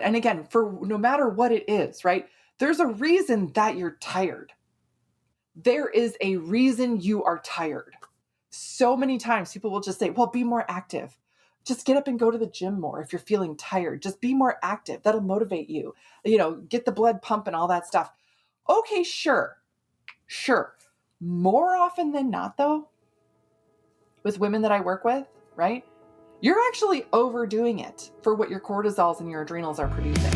And again, for no matter what it is, right? There's a reason that you're tired. There is a reason you are tired. So many times people will just say, well, be more active. Just get up and go to the gym more if you're feeling tired. Just be more active. That'll motivate you. Get the blood pumping, all that stuff. Okay, sure. More often than not, though, with women that I work with, right? You're actually overdoing it for what your cortisols and your adrenals are producing.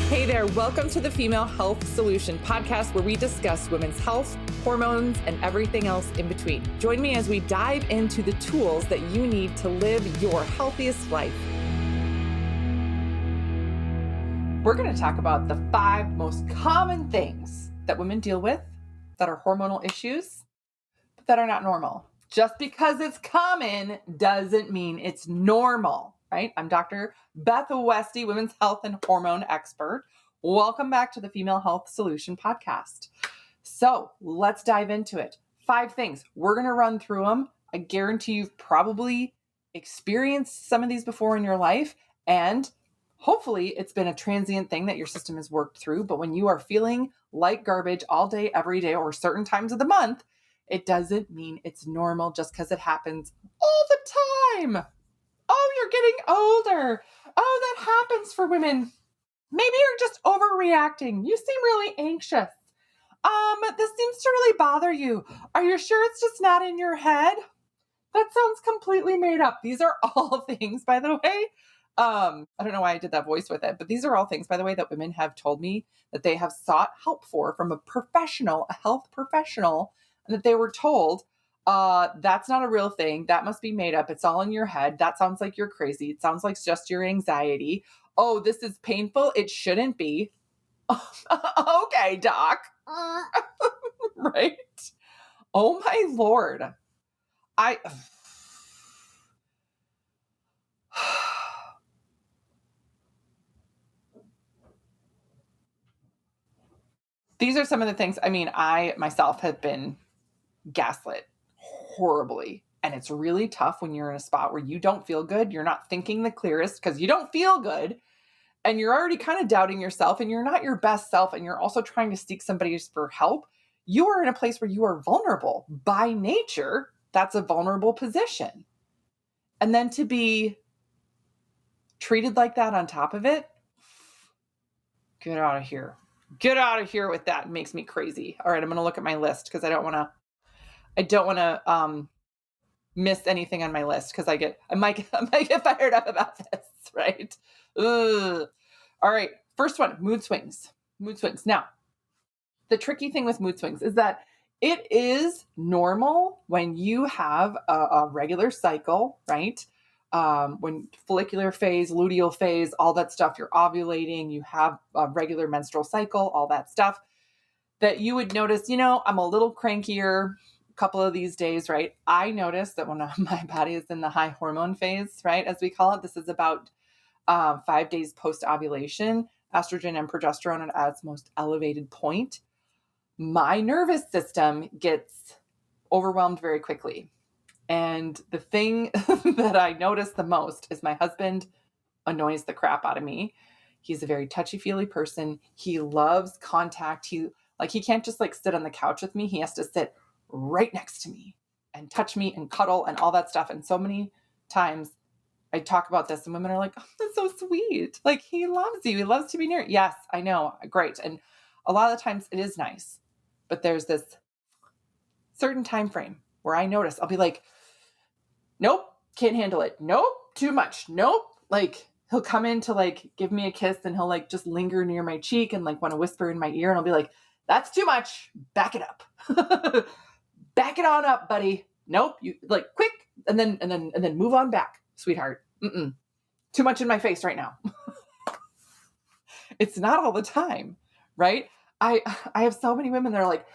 Hey there, welcome to the Female Health Solution podcast, where we discuss women's health, hormones, and everything else in between. Join me as we dive into the tools that you need to live your healthiest life. We're going to talk about the 5 most common things that women deal with that are hormonal issues, but that are not normal. Just because it's common doesn't mean it's normal, right? I'm Dr. Beth Westy, women's health and hormone expert. Welcome back to the Female Health Solution podcast. So let's dive into it. 5 things. We're going to run through them. I guarantee you've probably experienced some of these before in your life, and hopefully it's been a transient thing that your system has worked through. But when you are feeling like garbage all day, every day, or certain times of the month, it doesn't mean it's normal just because it happens all the time. Oh, you're getting older. Oh, that happens for women. Maybe you're just overreacting. You seem really anxious. This seems to really bother you. Are you sure it's just not in your head? That sounds completely made up. These are all things, by the way. I don't know why I did that voice with it, but these are all things, by the way, that women have told me that they have sought help for from a professional, a health professional, and that they were told, that's not a real thing. That must be made up. It's all in your head. That sounds like you're crazy. It sounds like just your anxiety. Oh, this is painful. It shouldn't be. Okay, doc. Right? Oh my Lord. These are some of the things, I myself have been gaslit horribly. And it's really tough when you're in a spot where you don't feel good. You're not thinking the clearest because you don't feel good. And you're already kind of doubting yourself, and you're not your best self. And you're also trying to seek somebody for help. You are in a place where you are vulnerable by nature. That's a vulnerable position. And then to be treated like that on top of it, get out of here. Get out of here with that. It makes me crazy. All right, I'm going to look at my list because I don't want to miss anything on my list because I might get fired up about this, right? Ugh. All right, first one, mood swings. Now, the tricky thing with mood swings is that it is normal when you have a regular cycle, right? When follicular phase, luteal phase, all that stuff, you're ovulating, you have a regular menstrual cycle, all that stuff, that you would notice, I'm a little crankier a couple of these days, right? I notice that when my body is in the high hormone phase, right, as we call it, this is about 5 days post-ovulation, estrogen and progesterone are at its most elevated point. My nervous system gets overwhelmed very quickly. And the thing that I notice the most is my husband annoys the crap out of me. He's a very touchy-feely person. He loves contact. He can't just sit on the couch with me. He has to sit right next to me and touch me and cuddle and all that stuff. And so many times I talk about this and women are like, oh, that's so sweet. He loves you. He loves to be near. Yes, I know. Great. And a lot of the times it is nice, but there's this certain time frame where I notice I'll be like, nope, can't handle it. Nope, too much. Nope. He'll come in to give me a kiss and he'll just linger near my cheek and want to whisper in my ear. And I'll be like, that's too much. Back it up. Back it on up, buddy. Nope. You quick. And then move on back, sweetheart. Too much in my face right now. It's not all the time, right? I have so many women that are like,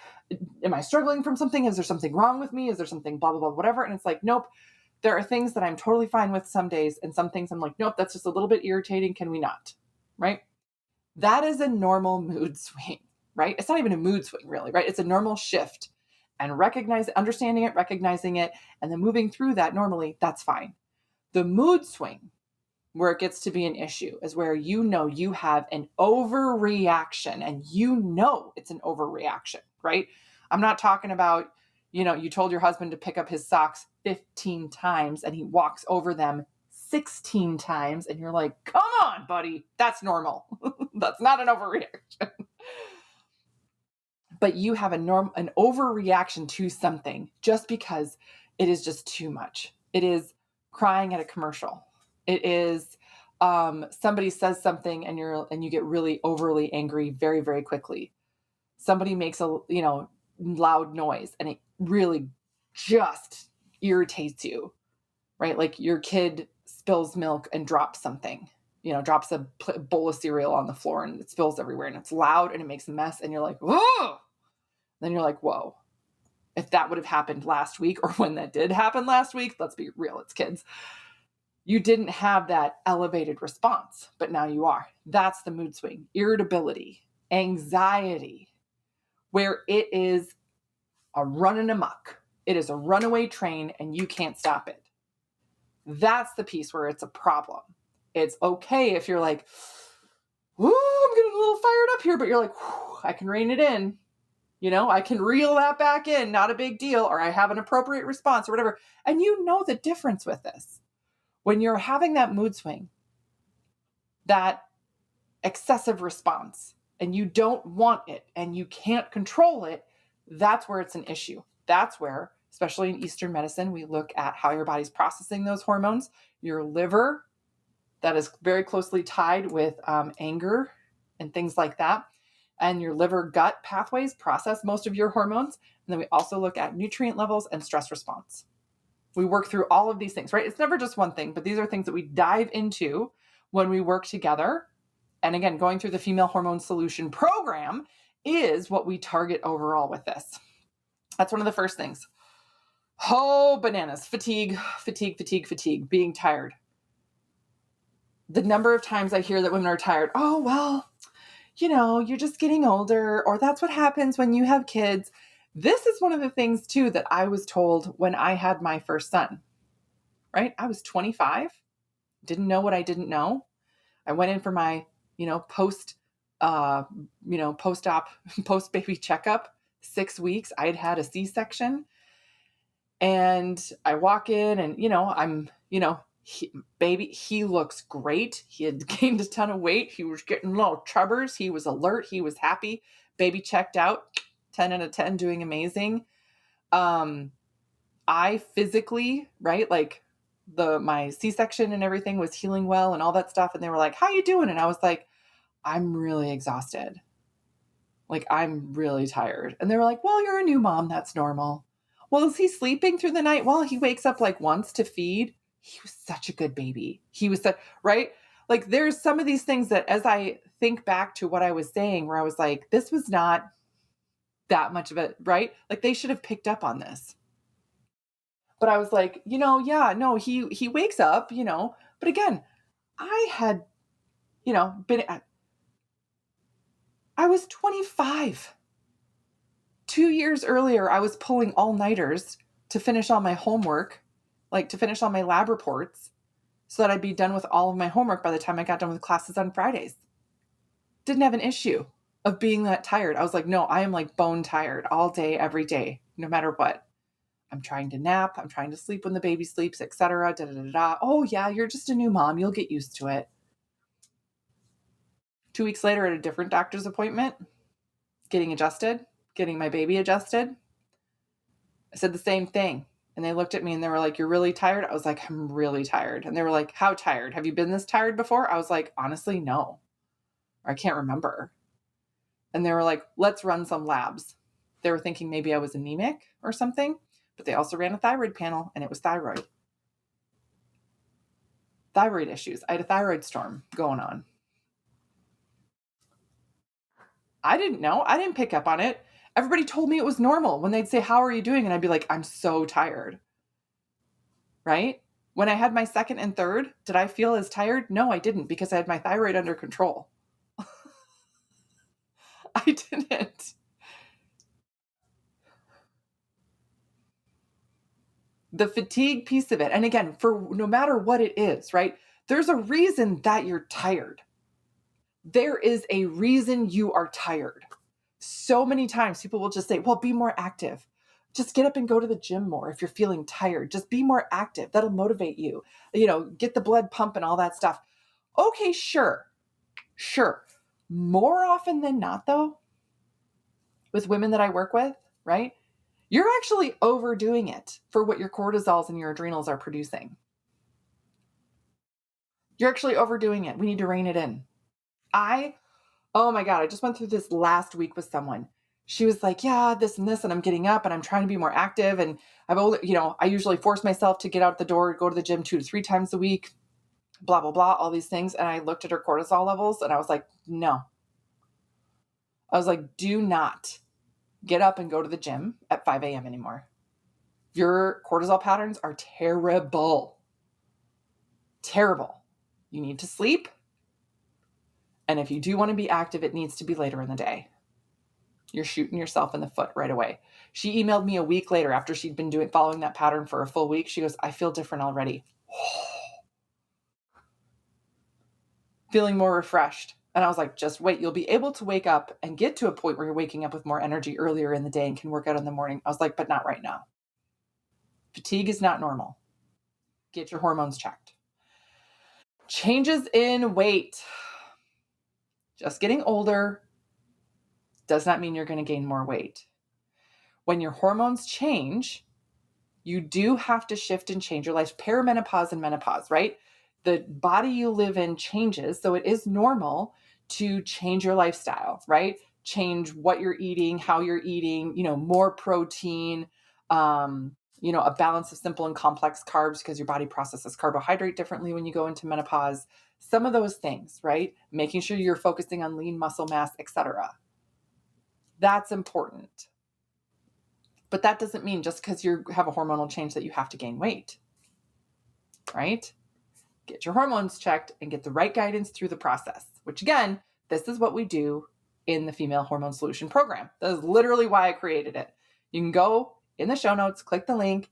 am I struggling from something? Is there something wrong with me? Is there something blah, blah, blah, whatever? And it's like, nope. There are things that I'm totally fine with some days, and some things I'm like, nope, that's just a little bit irritating. Can we not? Right? That is a normal mood swing, right? It's not even a mood swing, really, right? It's a normal shift. And understanding it, recognizing it, and then moving through that normally, that's fine. The mood swing where it gets to be an issue is where you know you have an overreaction and you know it's an overreaction, right? I'm not talking about, you told your husband to pick up his socks 15 times and he walks over them 16 times and you're like, come on, buddy, that's normal. That's not an overreaction. But you have an overreaction to something just because it is just too much. It is crying at a commercial. It is somebody says something and you get really overly angry very, very quickly. Somebody makes a loud noise and it really just irritates you, right? Like your kid spills milk and drops something, drops a bowl of cereal on the floor and it spills everywhere and it's loud and it makes a mess and you're like, whoa. Then you're like, whoa, if that would have happened last week or when that did happen last week, let's be real, it's kids. You didn't have that elevated response, but now you are. That's the mood swing, irritability, anxiety, where it is a running amok. It is a runaway train and you can't stop it. That's the piece where it's a problem. It's okay if you're like, whoo, I'm getting a little fired up here, but you're like, I can rein it in. I can reel that back in, not a big deal, or I have an appropriate response or whatever. And you know the difference with this. When you're having that mood swing, that excessive response, and you don't want it and you can't control it, that's where it's an issue. That's where, especially in Eastern medicine, we look at how your body's processing those hormones. Your liver, that is very closely tied with anger and things like that. And your liver gut pathways process most of your hormones. And then we also look at nutrient levels and stress response. We work through all of these things, right? It's never just one thing, but these are things that we dive into when we work together. And again, going through the Female Hormone Solution program is what we target overall with this. That's one of the first things. Oh, bananas, fatigue, being tired. The number of times I hear that women are tired. Oh, well, you're just getting older, or that's what happens when you have kids. This is one of the things too that I was told when I had my first son, right? I was 25, didn't know what I didn't know. I went in for my, post-op, post-baby checkup, 6 weeks. I had a C-section and I walk in and, I'm, he looks great. He had gained a ton of weight. He was getting little chubbers. He was alert. He was happy. Baby checked out, 10 out of 10, doing amazing. I physically, right, like my C-section and everything was healing well and all that stuff. And they were like, how you doing? And I was like, I'm really exhausted. Like, I'm really tired. And they were like, well, you're a new mom. That's normal. Well, is he sleeping through the night? Well, he wakes up like once to feed. He was such a good baby. He was right? Like, there's some of these things that as I think back to what I was saying, where I was like, this was not that much of it, right? Like, they should have picked up on this. But I was like, yeah, no, he wakes up, but again, I had, I was 25. 2 years earlier, I was pulling all-nighters to finish all my homework, like to finish all my lab reports so that I'd be done with all of my homework by the time I got done with classes on Fridays. Didn't have an issue of being that tired. I was like, no, I am like bone tired all day, every day, no matter what. I'm trying to nap. I'm trying to sleep when the baby sleeps, etc. Oh yeah, you're just a new mom. You'll get used to it. 2 weeks later at a different doctor's appointment, getting my baby adjusted. I said the same thing. And they looked at me and they were like, you're really tired? I was like, I'm really tired. And they were like, how tired? Have you been this tired before? I was like, honestly, no. Or I can't remember. And they were like, let's run some labs. They were thinking maybe I was anemic or something, but they also ran a thyroid panel and it was thyroid. Thyroid issues. I had a thyroid storm going on. I didn't know. I didn't pick up on it. Everybody told me it was normal when they'd say, how are you doing? And I'd be like, I'm so tired. Right? When I had my second and third, did I feel as tired? No, I didn't, because I had my thyroid under control. I didn't. The fatigue piece of it. And again, for no matter what it is, right? There's a reason that you're tired. There is a reason you are tired. So many times people will just say, well, be more active. Just get up and go to the gym more if you're feeling tired. Just be more active. That'll motivate you. Get the blood pumping, all that stuff. Okay, sure. More often than not, though, with women that I work with, right? You're actually overdoing it for what your cortisols and your adrenals are producing. You're actually overdoing it. We need to rein it in. Oh my God, I just went through this last week with someone. She was like, yeah, this and this, and I'm getting up and I'm trying to be more active. And I usually force myself to get out the door, go to the gym 2 to 3 times a week, blah, blah, blah, all these things. And I looked at her cortisol levels and I was like, no. I was like, do not get up and go to the gym at 5 a.m. anymore. Your cortisol patterns are terrible. Terrible. You need to sleep. And if you do want to be active, it needs to be later in the day. You're shooting yourself in the foot right away. She emailed me a week later after she'd been following that pattern for a full week. She goes, I feel different already. Feeling more refreshed. And I was like, just wait. You'll be able to wake up and get to a point where you're waking up with more energy earlier in the day and can work out in the morning. I was like, but not right now. Fatigue is not normal. Get your hormones checked. Changes in weight. Just getting older does not mean you're going to gain more weight. When your hormones change, you do have to shift and change your life. Perimenopause and menopause, right? The body you live in changes. So it is normal to change your lifestyle, right? Change what you're eating, how you're eating, more protein, a balance of simple and complex carbs because your body processes carbohydrate differently when you go into menopause. Some of those things, right? Making sure you're focusing on lean muscle mass, etc. That's important. But that doesn't mean just because you have a hormonal change that you have to gain weight, right? Get your hormones checked and get the right guidance through the process, which again, this is what we do in the Female Hormone Solution Program. That is literally why I created it. You can go in the show notes, click the link,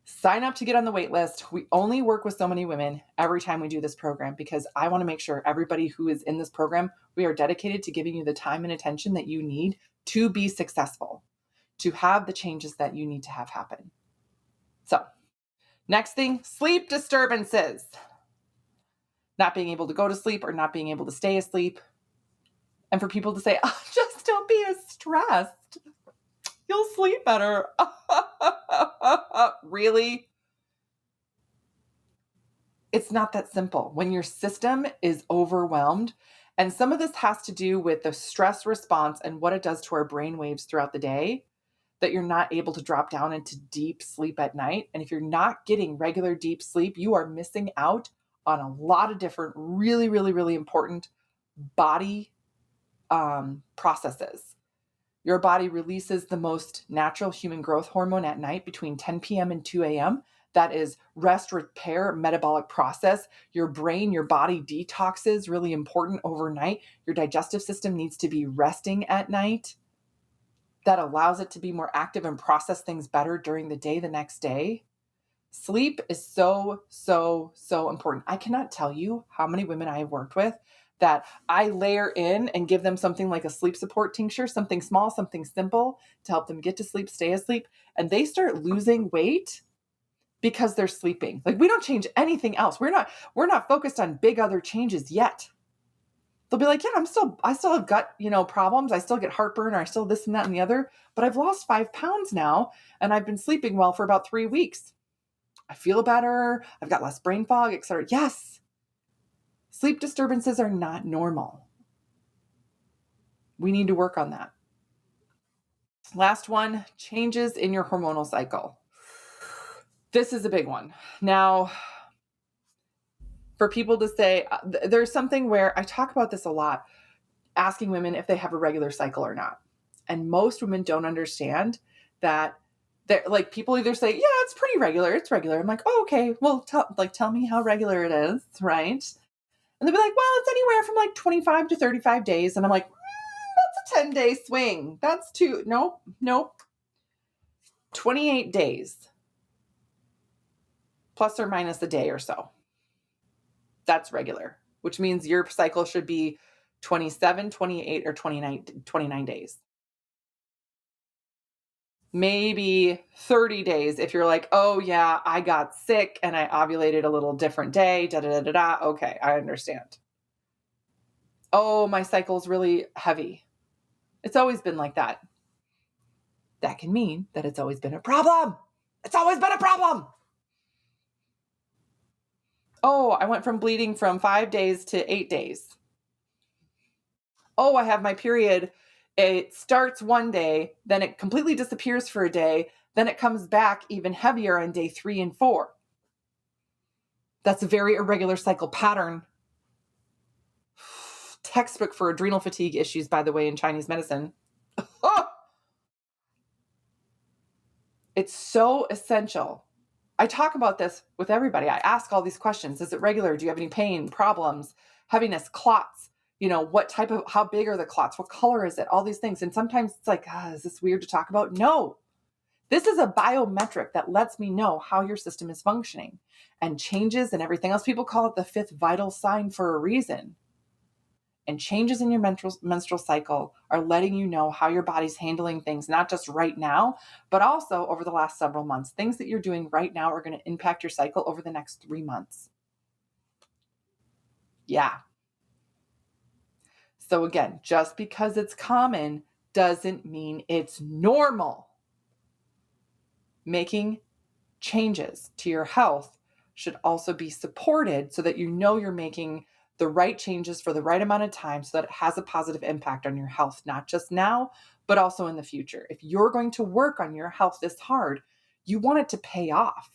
sign up to get on the wait list. We only work with so many women every time we do this program because I want to make sure everybody who is in this program, we are dedicated to giving you the time and attention that you need to be successful, to have the changes that you need to have happen. So, next thing, sleep disturbances. Not being able to go to sleep or not being able to stay asleep. And for people to say, oh, just don't be as stressed. You'll sleep better. Really? It's not that simple. When your system is overwhelmed, and some of this has to do with the stress response and what it does to our brain waves throughout the day, that you're not able to drop down into deep sleep at night. And if you're not getting regular deep sleep, you are missing out on a lot of different really, really, really important body processes. Your body releases the most natural human growth hormone at night between 10 p.m. and 2 a.m. That is rest, repair, metabolic process. Your brain, your body detoxes, really important overnight. Your digestive system needs to be resting at night. That allows it to be more active and process things better during the day the next day. Sleep is so, so, so important. I cannot tell you how many women I have worked with that I layer in and give them something like a sleep support tincture, something small, something simple to help them get to sleep, stay asleep, and they start losing weight because they're sleeping. Like, we don't change anything else. We're not focused on big other changes yet. They'll be like, yeah, I still have gut, problems. I still get heartburn or I still this and that and the other, but I've lost 5 pounds now and I've been sleeping well for about 3 weeks. I feel better. I've got less brain fog, etc. Yes. Sleep disturbances are not normal. We need to work on that. Last one, changes in your hormonal cycle. This is a big one. Now, for people to say, there's something where I talk about this a lot, asking women if they have a regular cycle or not. And most women don't understand that. They're like, people either say, yeah, it's pretty regular. It's regular. I'm like, oh, okay. Well, tell me how regular it is. Right. And they'll be like, well, it's anywhere from like 25 to 35 days. And I'm like, that's a 10-day swing. That's too, nope. 28 days plus or minus a day or so. That's regular, which means your cycle should be 27, 28, or 29 days. Maybe 30 days if you're like, oh yeah, I got sick and I ovulated a little different day, da da da da da. Okay, I understand. Oh, my cycle's really heavy. It's always been like that. That can mean that it's always been a problem. It's always been a problem. Oh, I went from bleeding from 5 days to 8 days. Oh, I have my period. It starts one day, then it completely disappears for a day, then it comes back even heavier on day 3 and 4. That's a very irregular cycle pattern. Textbook for adrenal fatigue issues, by the way, in Chinese medicine. Oh! It's so essential. I talk about this with everybody. I ask all these questions. Is it regular? Do you have any pain, problems, heaviness, clots? What type of, how big are the clots? What color is it? All these things. And sometimes it's like, is this weird to talk about? No. This is a biometric that lets me know how your system is functioning, and changes and everything else. People call it the 5th vital sign for a reason. And changes in your menstrual cycle are letting you know how your body's handling things, not just right now, but also over the last several months. Things that you're doing right now are going to impact your cycle over the next 3 months. Yeah. So again, just because it's common doesn't mean it's normal. Making changes to your health should also be supported so that you know you're making the right changes for the right amount of time so that it has a positive impact on your health, not just now, but also in the future. If you're going to work on your health this hard, you want it to pay off.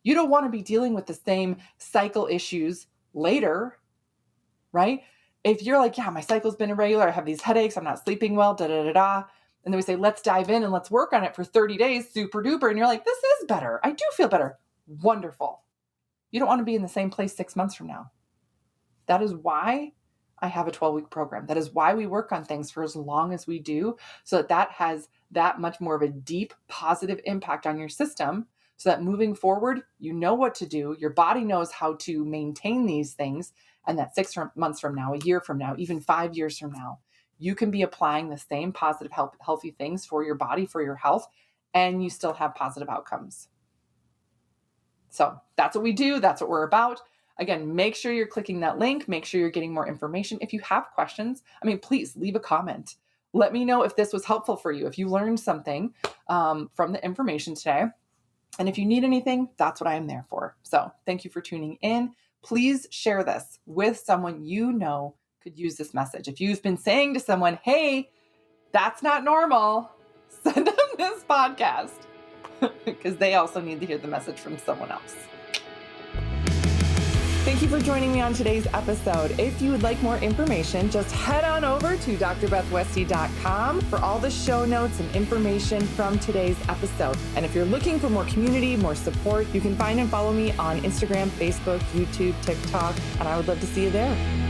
You don't want to be dealing with the same cycle issues later, right? If you're like, yeah, my cycle's been irregular, I have these headaches, I'm not sleeping well, da da da da. And then we say, let's dive in and let's work on it for 30 days, super duper. And you're like, this is better. I do feel better. Wonderful. You don't want to be in the same place 6 months from now. That is why I have a 12-week program. That is why we work on things for as long as we do, so that has that much more of a deep positive impact on your system, so that moving forward, you know what to do. Your body knows how to maintain these things. And that 6 months from now, a year from now, even 5 years from now, you can be applying the same positive, healthy things for your body, for your health, and you still have positive outcomes. So that's what we do. That's what we're about. Again, make sure you're clicking that link. Make sure you're getting more information. If you have questions, please leave a comment. Let me know if this was helpful for you, if you learned something from the information today. And if you need anything, that's what I am there for. So thank you for tuning in. Please share this with someone you know could use this message. If you've been saying to someone, hey, that's not normal, send them this podcast because they also need to hear the message from someone else. Thank you for joining me on today's episode. If you would like more information, just head on over to drbethwesty.com for all the show notes and information from today's episode. And if you're looking for more community, more support, you can find and follow me on Instagram, Facebook, YouTube, TikTok, and I would love to see you there.